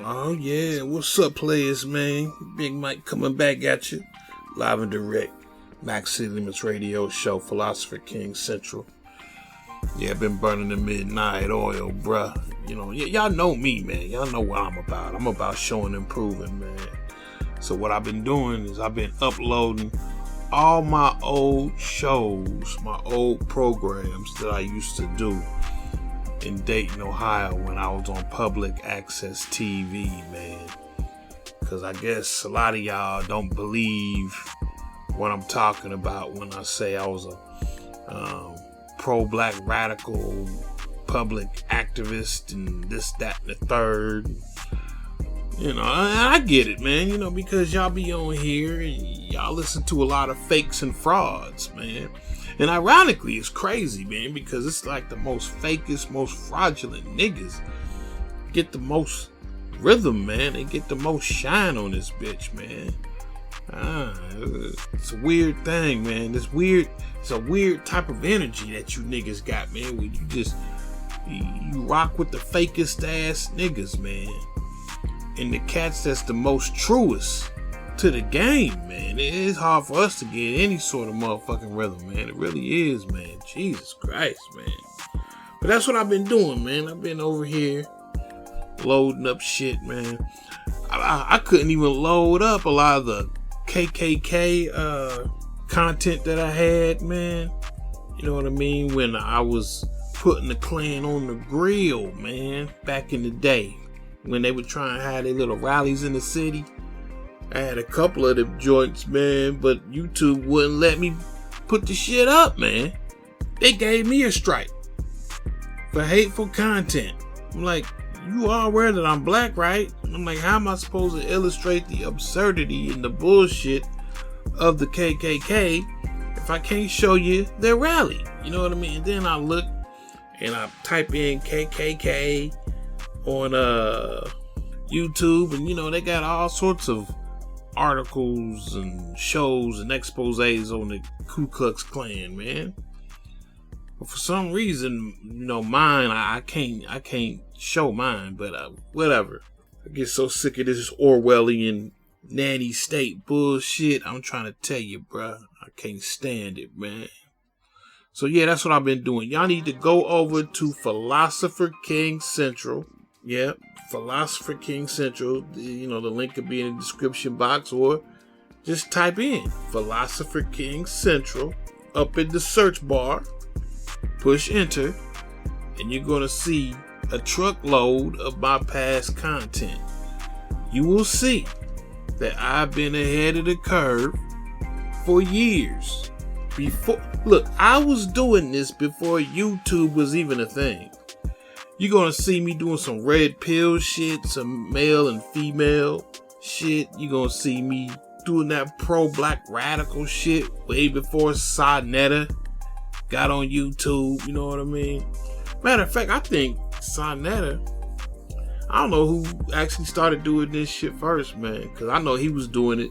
Oh yeah, what's up, players, man? Big Mike coming back at you, live and direct. Max City Limits Radio Show, Philosopher King Central. Yeah, been burning the midnight oil, bruh. You know, y'all know me, man. Y'all know what I'm about. I'm about showing and proving, man. So what I've been doing is I've been uploading all my old shows, my old programs that I used to do in Dayton, Ohio, when I was on public access TV, man. Because I guess a lot of y'all don't believe what I'm talking about when I say I was a pro-black radical public activist and this, that, and the third. You know, I get it, man, you know, because y'all be on here and y'all listen to a lot of fakes and frauds, man. And ironically, it's crazy, man, because it's like the most fakest, most fraudulent niggas get the most rhythm, man. They get the most shine on this bitch, man. It's a weird thing, man. It's a weird type of energy that you niggas got, man. When you rock with the fakest ass niggas, man. And the cats that's the most truest to the game, man. It is hard for us to get any sort of motherfucking rhythm, man. It really is, man. Jesus Christ, man. But that's what I've been doing, man. I've been over here loading up shit, man. I couldn't even load up a lot of the KKK content that I had, man. You know what I mean? When I was putting the Klan on the grill, man, back in the day, when they would try and have their little rallies in the city. I had a couple of them joints, man, but YouTube wouldn't let me put the shit up, man. They gave me a strike for hateful content. I'm like, you are aware that I'm black, right? I'm like, how am I supposed to illustrate the absurdity and the bullshit of the KKK if I can't show you their rally? You know what I mean? And then I look and I type in KKK on YouTube, and you know, they got all sorts of articles and shows and exposés on the Ku Klux Klan, man. But for some reason, you know, mine, I can't show mine, but whatever. I get so sick of this Orwellian nanny state bullshit. I'm trying to tell you, bruh, I can't stand it, man. So yeah, that's what I've been doing. Y'all need to go over to Philosopher King Central. Yeah, Philosopher King Central. You know, the link could be in the description box, or just type in Philosopher King Central up in the search bar, push enter, and you're going to see a truckload of my past content. You will see that I've been ahead of the curve for years. Look, I was doing this before YouTube was even a thing. You're going to see me doing some red pill shit, some male and female shit. You're going to see me doing that pro-black radical shit way before Sonetta got on YouTube. You know what I mean? Matter of fact, I think Sonetta, I don't know who actually started doing this shit first, man. Because I know he was doing it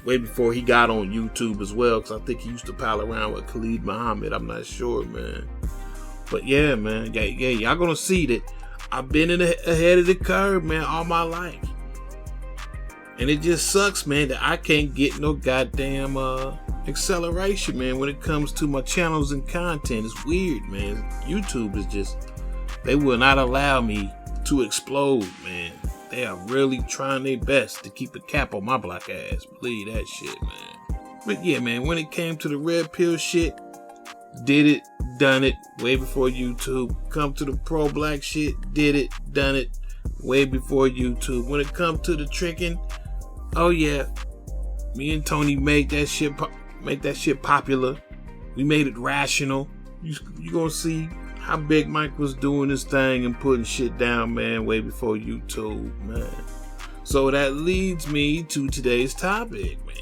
way before he got on YouTube as well. Because I think he used to pal around with Khalid Muhammad. I'm not sure, man. But yeah, man, yeah, y'all gonna see that I've been ahead of the curve, man, all my life. And it just sucks, man, that I can't get no goddamn acceleration, man, when it comes to my channels and content. It's weird, man. YouTube is just, they will not allow me to explode, man. They are really trying their best to keep a cap on my black ass. Believe that shit, man. But yeah, man, when it came to the red pill shit, did it, done it, way before YouTube. Come to the pro-black shit, did it, done it, way before YouTube. When it comes to the tricking, oh yeah, me and Tony made that shit popular. We made it rational. You gonna see how Big Mike was doing his thing and putting shit down, man, way before YouTube, man. So that leads me to today's topic, man.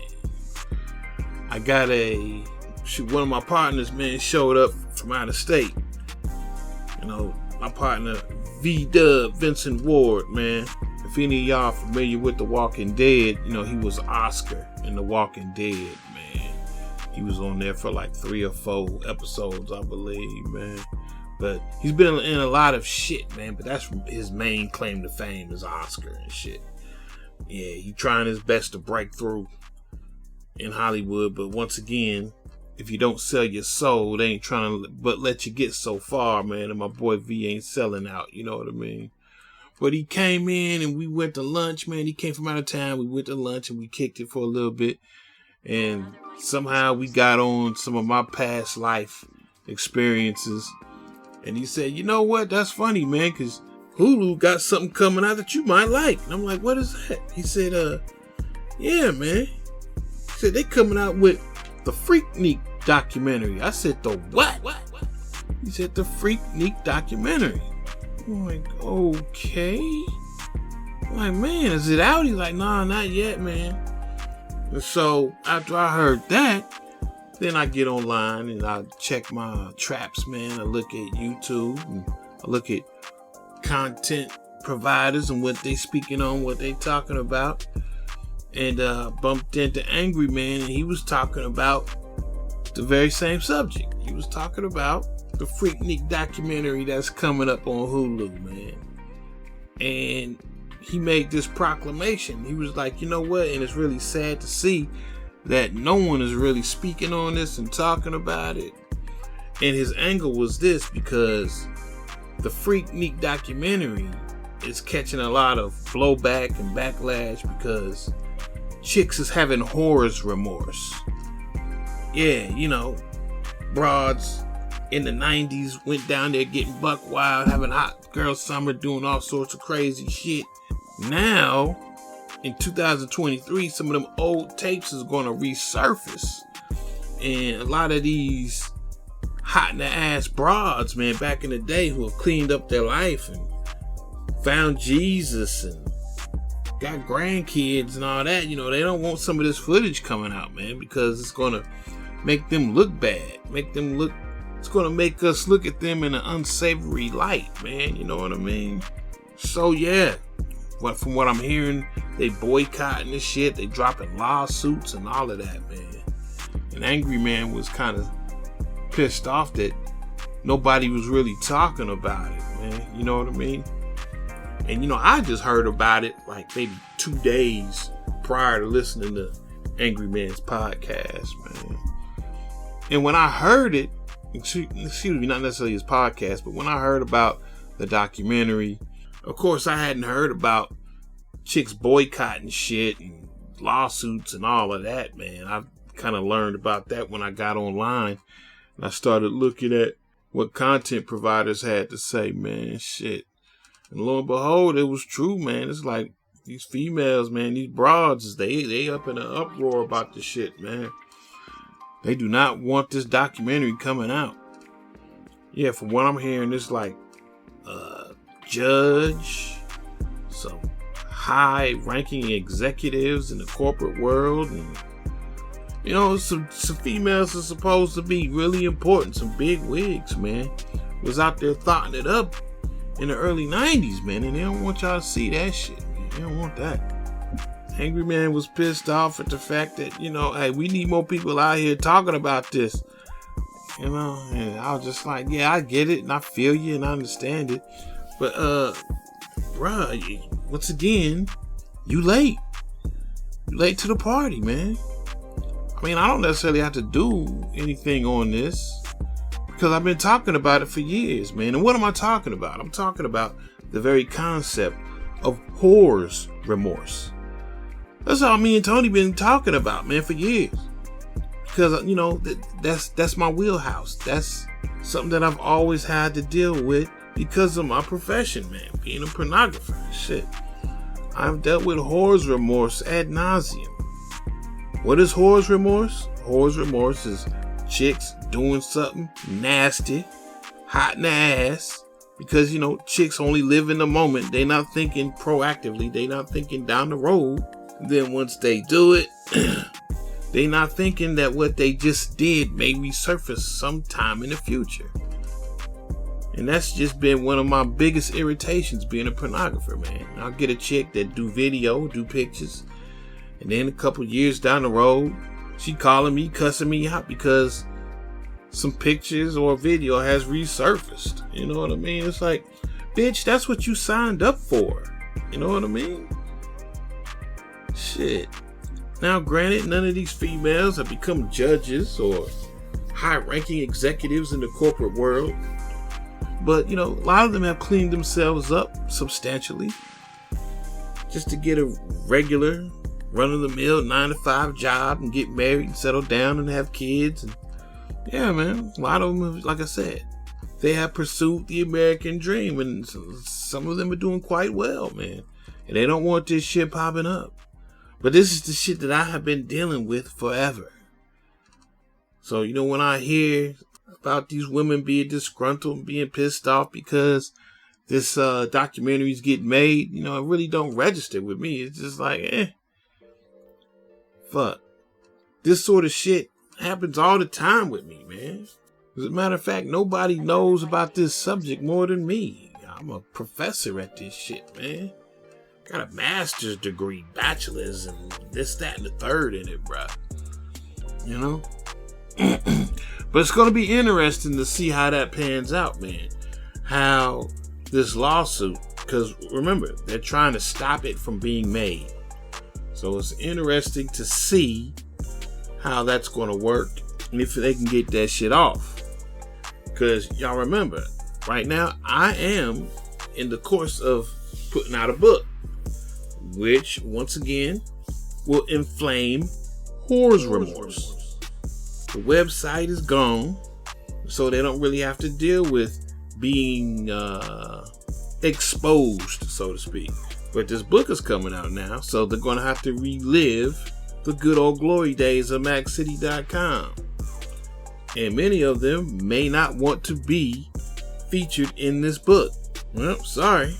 I got one of my partners, man, showed up from out of state. You know, my partner, V-Dub, Vincent Ward, man. If any of y'all familiar with The Walking Dead, you know, he was Oscar in The Walking Dead, man. He was on there for like 3 or 4 episodes, I believe, man. But he's been in a lot of shit, man. But that's his main claim to fame is Oscar and shit. Yeah, he's trying his best to break through in Hollywood. But once again, if you don't sell your soul, they ain't trying to but let you get so far, man. And my boy V ain't selling out, you know what I mean? But he came in and we went to lunch, man. He came from out of town. We went to lunch and we kicked it for a little bit. And somehow we got on some of my past life experiences. And he said, you know what? That's funny, man, because Hulu got something coming out that you might like. And I'm like, what is that? He said, yeah, man. He said, they coming out with the freaknik documentary. I said, the what? He said, the freaknik documentary. I'm like, okay. I'm like, man, is it out? He's like, nah, not yet, man. And so after I heard that, then I get online and I check my traps, man. I look at YouTube and I look at content providers and what they speaking on, what they talking about. And bumped into Angry Man and he was talking about the very same subject. He was talking about the freaknik documentary that's coming up on Hulu, man. And he made this proclamation. He was like, you know what? And it's really sad to see that no one is really speaking on this and talking about it. And his angle was this, because the freaknik documentary is catching a lot of blowback and backlash because chicks is having horror's remorse. Yeah, you know, broads in the 90s went down there getting buck wild, having hot girl summer, doing all sorts of crazy shit. Now, in 2023, some of them old tapes is going to resurface. And a lot of these hot in the ass broads, man, back in the day who have cleaned up their life and found Jesus and got grandkids and all that, you know, they don't want some of this footage coming out, man, because it's going to make them look bad. It's going to make us look at them in an unsavory light, man. You know what I mean? So, yeah. From what I'm hearing, they boycotting this shit. They dropping lawsuits and all of that, man. And Angry Man was kind of pissed off that nobody was really talking about it, man. You know what I mean? And, you know, I just heard about it like maybe 2 days prior to listening to Angry Man's podcast, man. And when I heard it, excuse me, not necessarily his podcast, but when I heard about the documentary, of course, I hadn't heard about chicks boycotting shit and lawsuits and all of that, man. I kind of learned about that when I got online and I started looking at what content providers had to say, man. Shit. And lo and behold, it was true, man. It's like these females, man, these broads, they up in an uproar about this shit, man. They do not want this documentary coming out. Yeah, from what I'm hearing, it's like judge, some high-ranking executives in the corporate world, and you know, some females are supposed to be really important, some big wigs, man, was out there thotting it up in the early 90s, man, and they don't want y'all to see that shit, man. They don't want that. Angry Man was pissed off at the fact that, you know, hey, we need more people out here talking about this, you know, and I was just like, yeah, I get it, and I feel you, and I understand it. But, bruh, once again, you late. You late to the party, man. I mean, I don't necessarily have to do anything on this because I've been talking about it for years, man. And what am I talking about? I'm talking about the very concept of whore's remorse. That's all me and Tony been talking about, man, for years. Because, you know, that's my wheelhouse. That's something that I've always had to deal with because of my profession, man, being a pornographer. Shit. I've dealt with whore's remorse ad nauseum. What is whore's remorse? Whore's remorse is chicks doing something nasty, hot in the ass, because, you know, chicks only live in the moment. They not thinking proactively. They not thinking down the road. Then once they do it, they not thinking that what they just did may resurface sometime in the future. And that's just been one of my biggest irritations being a pornographer, man. I'll get a chick that do video, do pictures, and then a couple years down the road, she calling me, cussing me out because some pictures or video has resurfaced. You know what I mean? It's like, bitch, that's what you signed up for. You know what I mean? Shit. Now, granted, none of these females have become judges or high-ranking executives in the corporate world. But, you know, a lot of them have cleaned themselves up substantially just to get a regular, run-of-the-mill 9-to-5 job and get married and settle down and have kids. And yeah, man, a lot of them have, like I said, they have pursued the American dream, and some of them are doing quite well, man. And they don't want this shit popping up. But this is the shit that I have been dealing with forever. So, you know, when I hear about these women being disgruntled and being pissed off because this documentary is getting made, you know, it really don't register with me. It's just like, fuck. This sort of shit happens all the time with me, man. As a matter of fact, nobody knows about this subject more than me. I'm a professor at this shit, man. Got a master's degree, bachelor's, and this, that, and the third in it, bro. You know? But it's going to be interesting to see how that pans out, man. How this lawsuit, because remember, they're trying to stop it from being made. So it's interesting to see how that's going to work and if they can get that shit off. Because y'all remember, right now, I am in the course of putting out a book, which, once again, will inflame whore's remorse. The website is gone, so they don't really have to deal with being exposed, so to speak. But this book is coming out now, so they're going to have to relive the good old glory days of MacCity.com. And many of them may not want to be featured in this book. Well, sorry.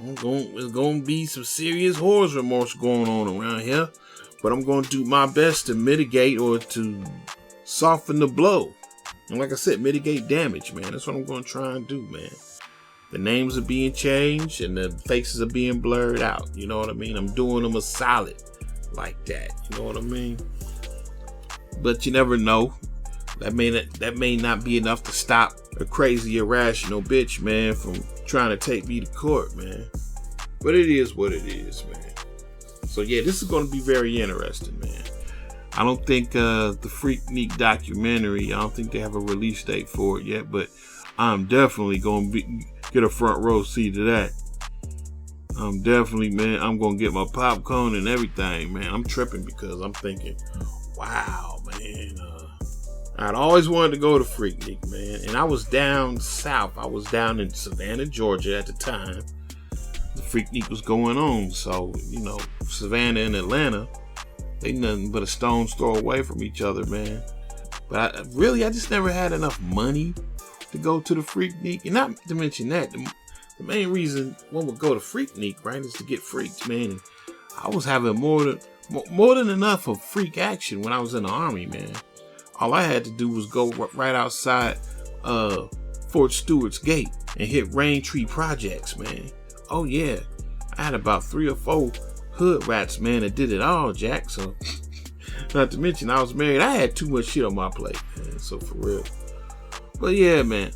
There's going to be some serious whore's remorse going on around here. But I'm going to do my best to mitigate or to soften the blow. And like I said, mitigate damage, man. That's what I'm going to try and do, man. The names are being changed and the faces are being blurred out. You know what I mean? I'm doing them a solid like that. You know what I mean? But you never know. That may not be enough to stop a crazy, irrational bitch, man, from trying to take me to court, man. But it is what it is, man. So yeah, this is going to be very interesting, man. I don't think the Freaknik documentary, I don't think they have a release date for it yet, but I'm definitely going to get a front row seat to that. I'm definitely, man, I'm going to get my popcorn and everything, man. I'm tripping because I'm thinking, wow, man. I'd always wanted to go to Freaknik, man. And I was down south. I was down in Savannah, Georgia at the time. The Freaknik was going on. So, you know, Savannah and Atlanta, they nothing but a stone's throw away from each other, man. But I just never had enough money to go to the Freaknik. And not to mention that, the main reason one would go to Freaknik, right, is to get freaks, man. And I was having more than enough of freak action when I was in the Army, man. All I had to do was go right outside Fort Stewart's gate and hit Raintree Projects, man. Oh yeah, I had about 3 or 4 hood rats, man, that did it all, Jack. So, not to mention I was married. I had too much shit on my plate, man. So for real. But yeah, man,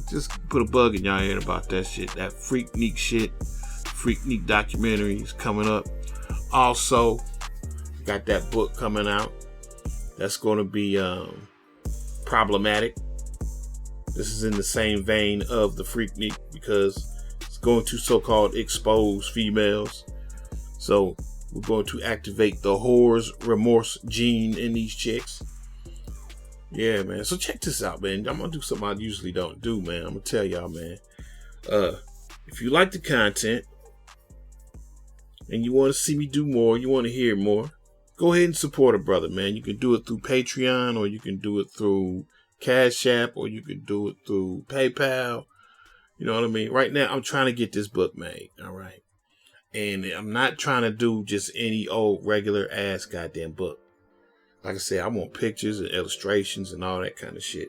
just put a bug in y'all head about that shit. That Freaknik shit. Freaknik documentary is coming up. Also, got that book coming out. That's going to be problematic. This is in the same vein of the Freaknik because it's going to so-called expose females. So we're going to activate the whore's remorse gene in these chicks. Yeah, man. So check this out, man. I'm going to do something I usually don't do, man. I'm going to tell y'all, man. If you like the content and you want to see me do more, you want to hear more, go ahead and support a brother, man. You can do it through Patreon, or you can do it through Cash App, or you can do it through PayPal. You know what I mean? Right now, I'm trying to get this book made, all right? And I'm not trying to do just any old regular ass goddamn book. Like I said, I want pictures and illustrations and all that kind of shit.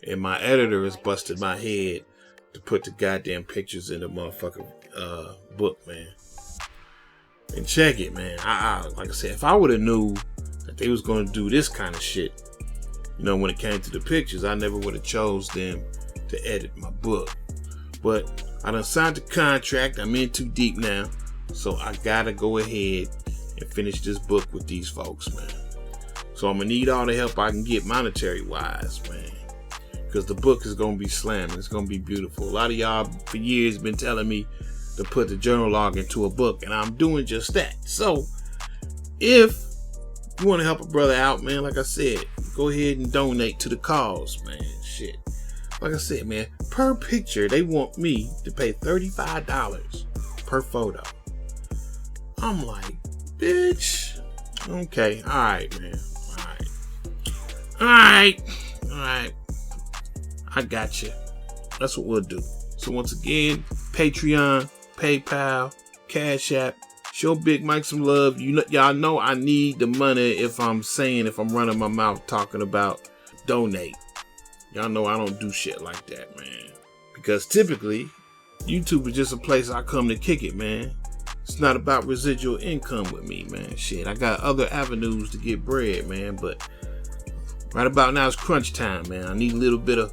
And my editor has busted my head to put the goddamn pictures in the motherfucking book, man. And check it, man. Like I said, if I would have knew that they was going to do this kind of shit You know, when it came to the pictures, I never would have chose them to edit my book. But I done signed the contract. I'm in too deep now. So I gotta go ahead and finish this book with these folks, man. So I'm gonna need all the help I can get monetary wise, man. Because the book is gonna be slamming. It's gonna be beautiful. A lot of y'all for years been telling me to put the journal log into a book, and I'm doing just that. So if you want to help a brother out, man, like I said, go ahead and donate to the cause, man. Shit. Like I said, man, per picture, they want me to pay $35 per photo. I'm like, bitch. Okay. All right, man. All right. I got you. That's what we'll do. So once again, Patreon, PayPal, Cash App. Show Big Mike some love. Y'all know I need the money if I'm running my mouth talking about donate. Y'all know I don't do shit like that, man. Because typically, YouTube is just a place I come to kick it, man. It's not about residual income with me, man. Shit, I got other avenues to get bread, man. But right about now, it's crunch time, man. I need a little bit of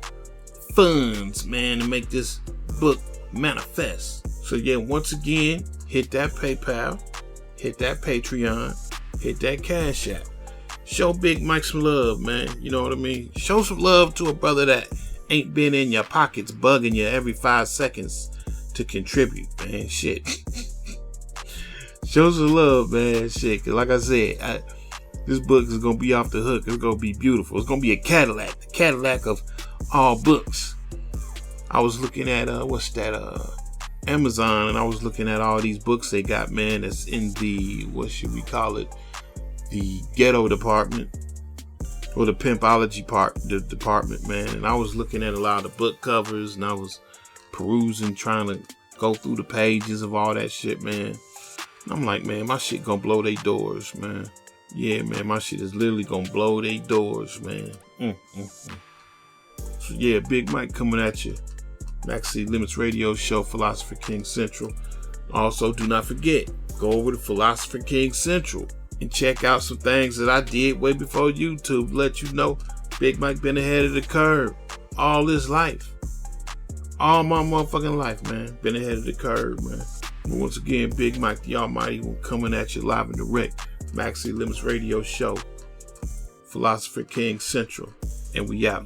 funds, man, to make this book manifest. So yeah, once again, hit that PayPal, hit that Patreon, hit that Cash App. Show Big Mike some love, man. You know what I mean? Show some love to a brother that ain't been in your pockets bugging you every 5 seconds to contribute, man. Shit. Show some love, man. Shit. Cause like I said, this book is gonna be off the hook. It's gonna be beautiful. It's gonna be a Cadillac, the Cadillac of all books. I was looking at Amazon, and I was looking at all these books they got, man, that's in the, what should we call it, the ghetto department, or the pimpology department, man. And I was looking at a lot of the book covers, and I was perusing, trying to go through the pages of all that shit, man. And I'm like, man, my shit gonna blow they doors, man. Yeah, man, my shit is literally gonna blow they doors, man. So yeah, Big Mike coming at you. Maxi Limits Radio Show, Philosopher King Central. Also, do not forget, go over to Philosopher King Central and check out some things that I did way before YouTube. Let you know, Big Mike been ahead of the curve all his life. All my motherfucking life, man. Been ahead of the curve, man. But once again, Big Mike, the Almighty One, coming at you live and direct. Maxi Limits Radio Show, Philosopher King Central. And we out.